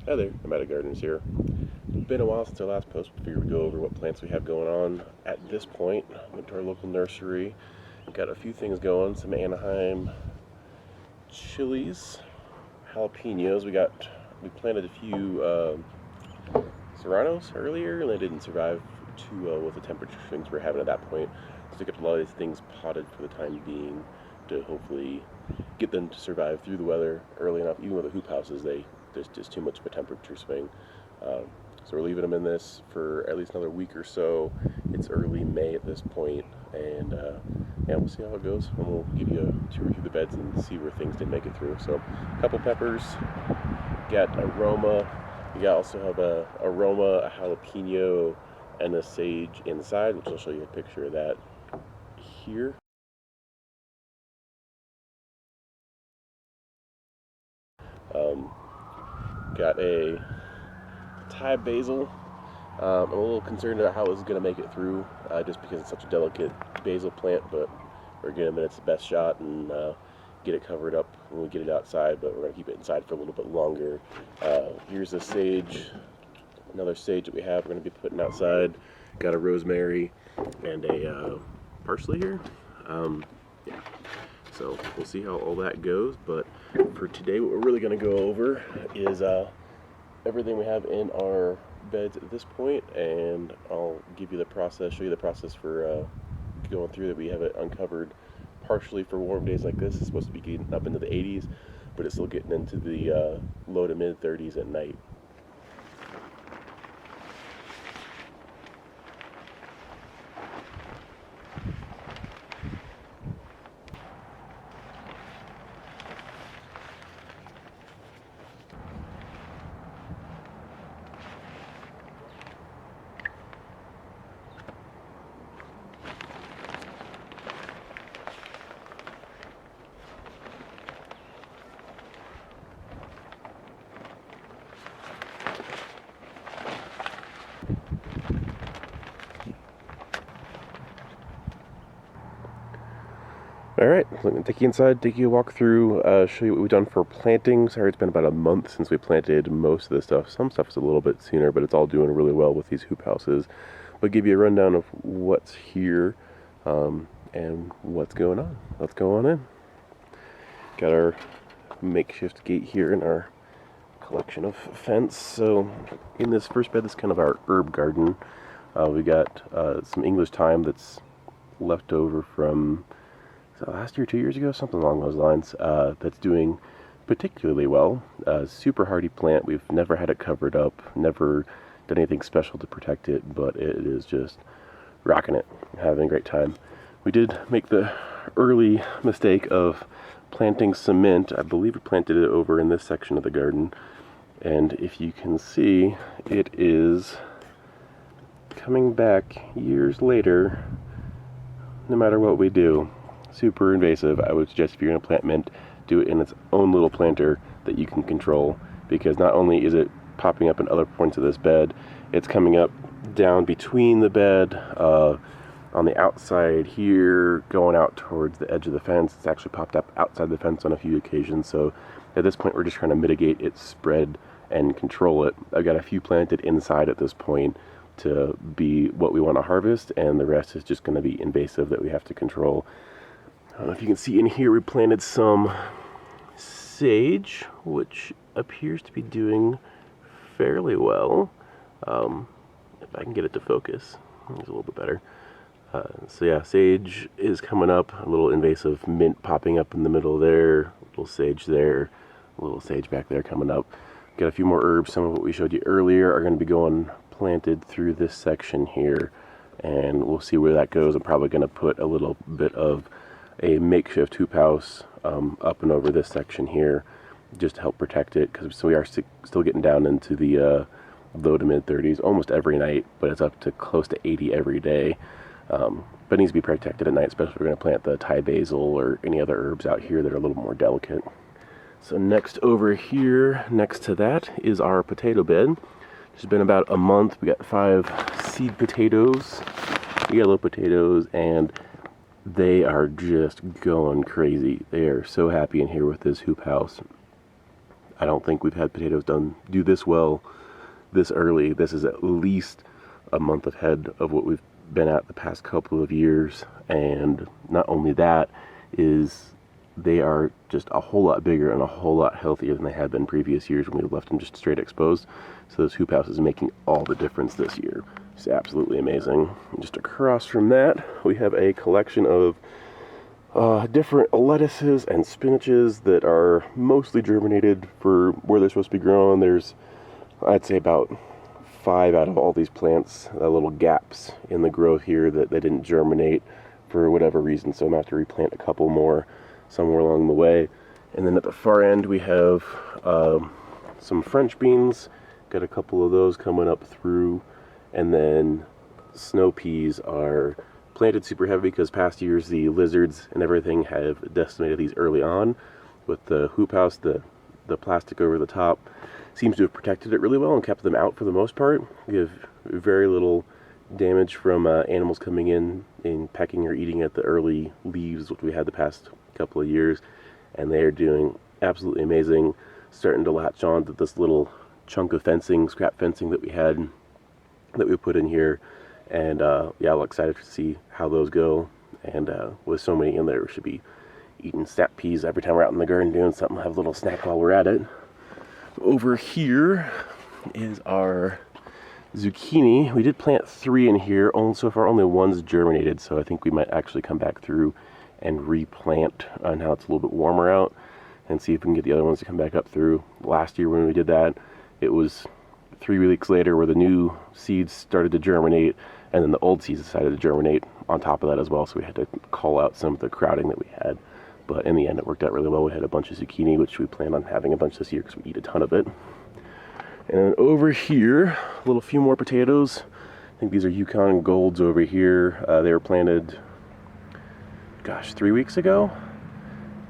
Hi there, Nomadic Gardeners here. It's been a while since our last post. We figured we'd go over what plants we have going on. At this point, went to our local nursery. Got a few things going, some Anaheim chilies, jalapenos. We planted a few serranos earlier, and they didn't survive too well with the temperature swings we're having at that point. So we kept a lot of these things potted for the time being to hopefully get them to survive through the weather early enough. Even with the hoop houses, there's just too much of a temperature swing. So we're leaving them in this for at least another week or so. It's early May at this point, and yeah, we'll see how it goes. And we'll give you a tour through the beds and see where things did make it through. So, a couple peppers, got aroma. Also have a aroma, a jalapeno, and a sage inside, which I'll show you a picture of that here. Got a Thai basil. I'm a little concerned about how it's going to make it through, just because it's such a delicate basil plant, but we're giving it its best shot and get it covered up when we get it outside, but we're going to keep it inside for a little bit longer. Here's a sage, another sage that we have we're going to be putting outside. Got a rosemary and a parsley here. Yeah. So we'll see how all that goes, but for today what we're really going to go over is everything we have in our beds at this point, and I'll give you the process, show you the process for going through that. We have it uncovered partially for warm days like this. It's supposed to be getting up into the 80s, but it's still getting into the low to mid 30s at night. Alright, so I'm going to take you inside, take you a walk through, show you what we've done for planting. Sorry, it's been about a month since we planted most of this stuff. Some stuff's a little bit sooner, but it's all doing really well with these hoop houses. But give you a rundown of what's here and what's going on. Let's go on in. Got our makeshift gate here in our collection of fence. So in this first bed, this is kind of our herb garden. We got some English thyme that's left over from last year, 2 years ago, something along those lines, that's doing particularly well. Super hardy plant. We've never had it covered up, never done anything special to protect it, but it is just rocking it, having a great time. We did make the early mistake of planting cement. I believe we planted it over in this section of the garden, and if you can see, it is coming back years later, no matter what we do. Super invasive. I would suggest if you're going to plant mint, do it in its own little planter that you can control, because not only is it popping up in other points of this bed, it's coming up down between the bed, on the outside here, going out towards the edge of the fence. It's actually popped up outside the fence on a few occasions, so at this point we're just trying to mitigate its spread and control it. I've got a few planted inside at this point to be what we want to harvest, and the rest is just going to be invasive that we have to control. I don't know if you can see in here, we planted some sage, which appears to be doing fairly well. If I can get it to focus, it's a little bit better. So yeah, sage is coming up, a little invasive mint popping up in the middle there, a little sage there, a little sage back there coming up. Got a few more herbs. Some of what we showed you earlier are going to be going planted through this section here, and we'll see where that goes. I'm probably going to put a little bit of a makeshift hoop house up and over this section here just to help protect it, because so we are still getting down into the low to mid 30s almost every night, but it's up to close to 80 every day. But it needs to be protected at night, especially if we're going to plant the Thai basil or any other herbs out here that are a little more delicate. So next over here, next to that, is our potato bed. It's been about a month. We got 5 seed potatoes, yellow potatoes, and they are just going crazy. They are so happy in here with this hoop house. I don't think we've had potatoes do this well this early. This is at least a month ahead of what we've been at the past couple of years. And not only that, is they are just a whole lot bigger and a whole lot healthier than they had been previous years when we left them just straight exposed. So this hoop house is making all the difference this year. It's absolutely amazing. And just across from that, we have a collection of different lettuces and spinaches that are mostly germinated for where they're supposed to be grown. There's, I'd say, about 5 out of all these plants, little gaps in the growth here that they didn't germinate for whatever reason, so I'm going to have to replant a couple more somewhere along the way. And then at the far end we have some French beans, got a couple of those coming up through, and then snow peas are planted super heavy because past years the lizards and everything have decimated these early on. With the hoop house, the plastic over the top seems to have protected it really well and kept them out for the most part. We have very little damage from animals coming in and pecking or eating at the early leaves, which we had the past couple of years, and they are doing absolutely amazing. Starting to latch on to this little chunk of fencing, scrap fencing that we put in here, and yeah, I'm excited to see how those go. And with so many in there, we should be eating snap peas every time we're out in the garden doing something. Have a little snack while we're at it. Over here is our zucchini. We did plant 3 in here. So far only one's germinated, so I think we might actually come back through and replant now it's a little bit warmer out and see if we can get the other ones to come back up through. Last year when we did that, it was 3 weeks later where the new seeds started to germinate, and then the old seeds decided to germinate on top of that as well, so we had to call out some of the crowding that we had. But in the end, it worked out really well. We had a bunch of zucchini, which we plan on having a bunch this year because we eat a ton of it. And then over here, a little few more potatoes. I think these are Yukon Golds over here. They were planted, gosh, 3 weeks ago.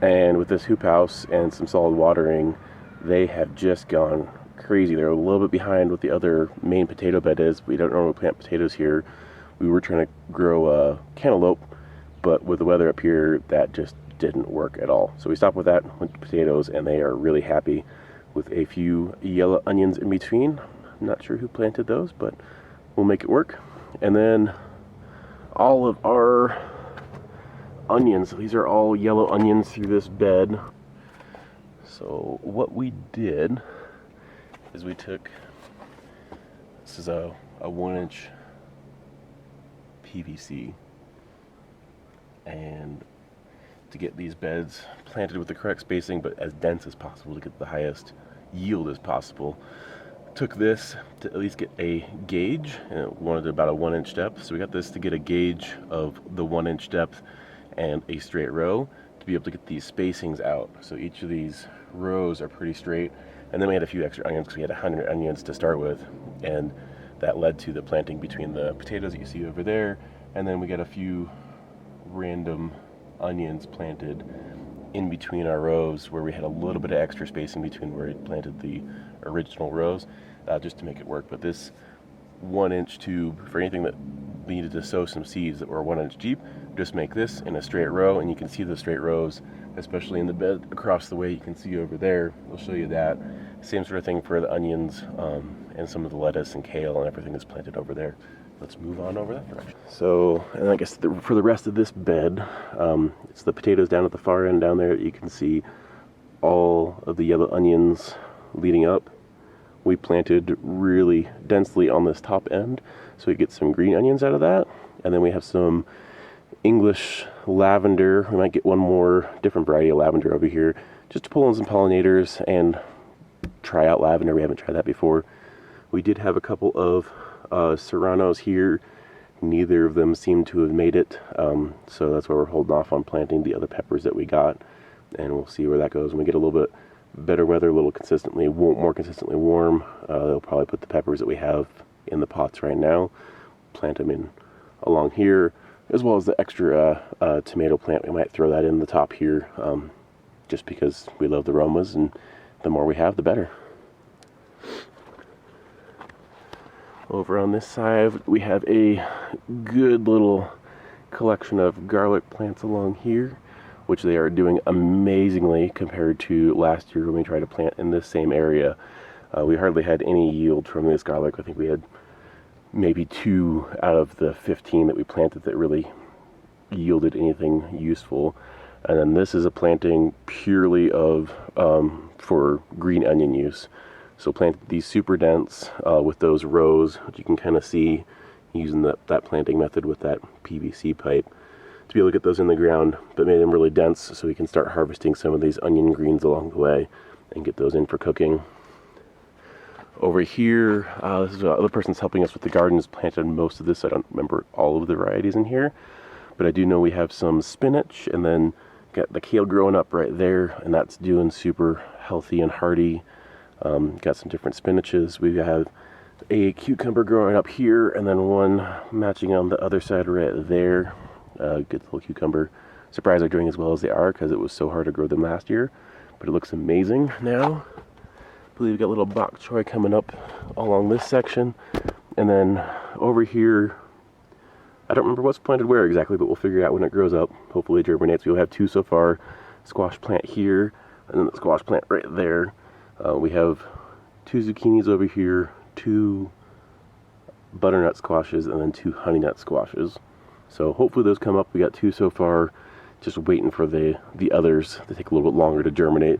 And with this hoop house and some solid watering, they have just gone crazy. They're a little bit behind what the other main potato bed is. We don't normally plant potatoes here. We were trying to grow cantaloupe, but with the weather up here, that just didn't work at all. So we stopped with that, went to potatoes, and they are really happy with a few yellow onions in between. I'm not sure who planted those, but we'll make it work. And then all of our onions, these are all yellow onions through this bed. So what we did is we took, this is a 1-inch PVC, and to get these beds planted with the correct spacing but as dense as possible to get the highest yield as possible, took this to at least get a gauge, and it wanted about a 1-inch depth, so we got this to get a gauge of the 1-inch depth and a straight row to be able to get these spacings out. So each of these rows are pretty straight, and then we had a few extra onions because we had 100 onions to start with, and that led to the planting between the potatoes that you see over there, and then we got a few random onions planted in between our rows where we had a little bit of extra spacing between where we planted the original rows, just to make it work. But this 1-inch tube, for anything that needed to sow some seeds that were 1 inch deep, just make this in a straight row, and you can see the straight rows, especially in the bed across the way. You can see over there, we'll show you that. Same sort of thing for the onions and some of the lettuce and kale and everything that's planted over there. Let's move on over that direction. So, and I guess for the rest of this bed, it's the potatoes down at the far end down there. You can see all of the yellow onions leading up. We planted really densely on this top end, so we get some green onions out of that. And then we have some English lavender. We might get one more different variety of lavender over here, just to pull in some pollinators and try out lavender. We haven't tried that before. We did have a couple of serranos here. Neither of them seem to have made it, so that's why we're holding off on planting the other peppers that we got, and we'll see where that goes. When we get a little bit better weather, a little more consistently warm, they'll probably put the peppers that we have in the pots right now, plant them in along here, as well as the extra tomato plant. We might throw that in the top here, just because we love the aromas, and the more we have, the better. Over on this side, we have a good little collection of garlic plants along here. which they are doing amazingly compared to last year when we tried to plant in this same area. We hardly had any yield from this garlic. I think we had maybe 2 out of the 15 that we planted that really yielded anything useful. And then this is a planting purely of for green onion use. So planted these super dense with those rows, which you can kind of see using that planting method with that PVC pipe to be able to get those in the ground, but made them really dense so we can start harvesting some of these onion greens along the way and get those in for cooking. Over here, this is another person's helping us with the gardens, planted most of this. I don't remember all of the varieties in here, but I do know we have some spinach, and then got the kale growing up right there, and that's doing super healthy and hearty. Got some different spinaches. We have a cucumber growing up here, and then one matching on the other side right there. Good little cucumber. Surprised they're doing as well as they are because it was so hard to grow them last year, but it looks amazing now. I believe we've got a little bok choy coming up along this section, and then over here, I don't remember what's planted where exactly, but we'll figure it out when it grows up. Hopefully it germinates. We'll have 2 so far. Squash plant here, and then the squash plant right there. We have 2 zucchinis over here, 2 butternut squashes, and then 2 honey nut squashes. So hopefully those come up. We got 2 so far, just waiting for the others to take a little bit longer to germinate,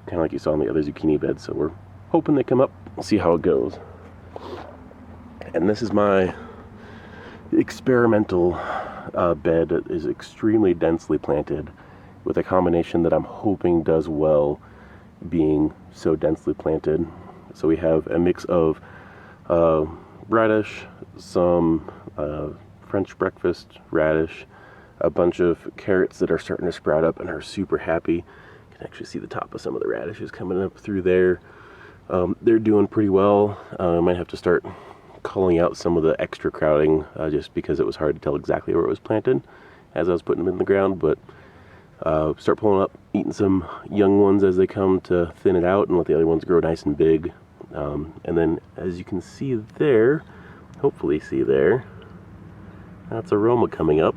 kind of like you saw in the other zucchini bed. So we're hoping they come up. We'll see how it goes. And this is my experimental bed. That is extremely densely planted with a combination that I'm hoping does well being so densely planted. So we have a mix of radish, some French breakfast radish, a bunch of carrots that are starting to sprout up and are super happy. You can actually see the top of some of the radishes coming up through there. They're doing pretty well. I might have to start culling out some of the extra crowding just because it was hard to tell exactly where it was planted as I was putting them in the ground, but start pulling up, eating some young ones as they come to thin it out and let the other ones grow nice and big. And then as you can see there, hopefully see there, that's aroma coming up.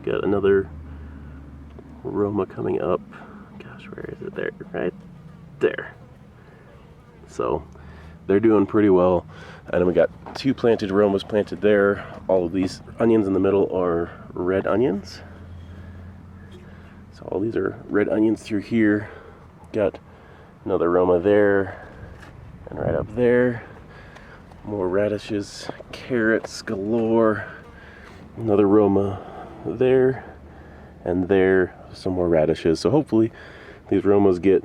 Got another aroma coming up. Gosh, where is it? There, right there. So they're doing pretty well. And then we got 2 planted aromas planted there. All of these onions in the middle are red onions. So all these are red onions through here. Got another aroma there and right up there. More radishes, carrots galore. Another aroma there and there. Some more radishes. So hopefully these aromas get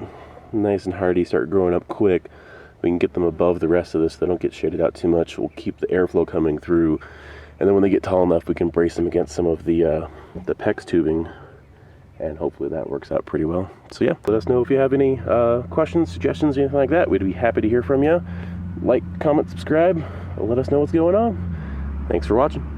nice and hearty, start growing up quick. We can get them above the rest of this so they don't get shaded out too much. We'll keep the airflow coming through, and then when they get tall enough we can brace them against some of the PEX tubing, and hopefully that works out pretty well. So yeah, let us know if you have any questions, suggestions, anything like that. We'd be happy to hear from you. Like, comment, subscribe, and let us know what's going on. Thanks for watching.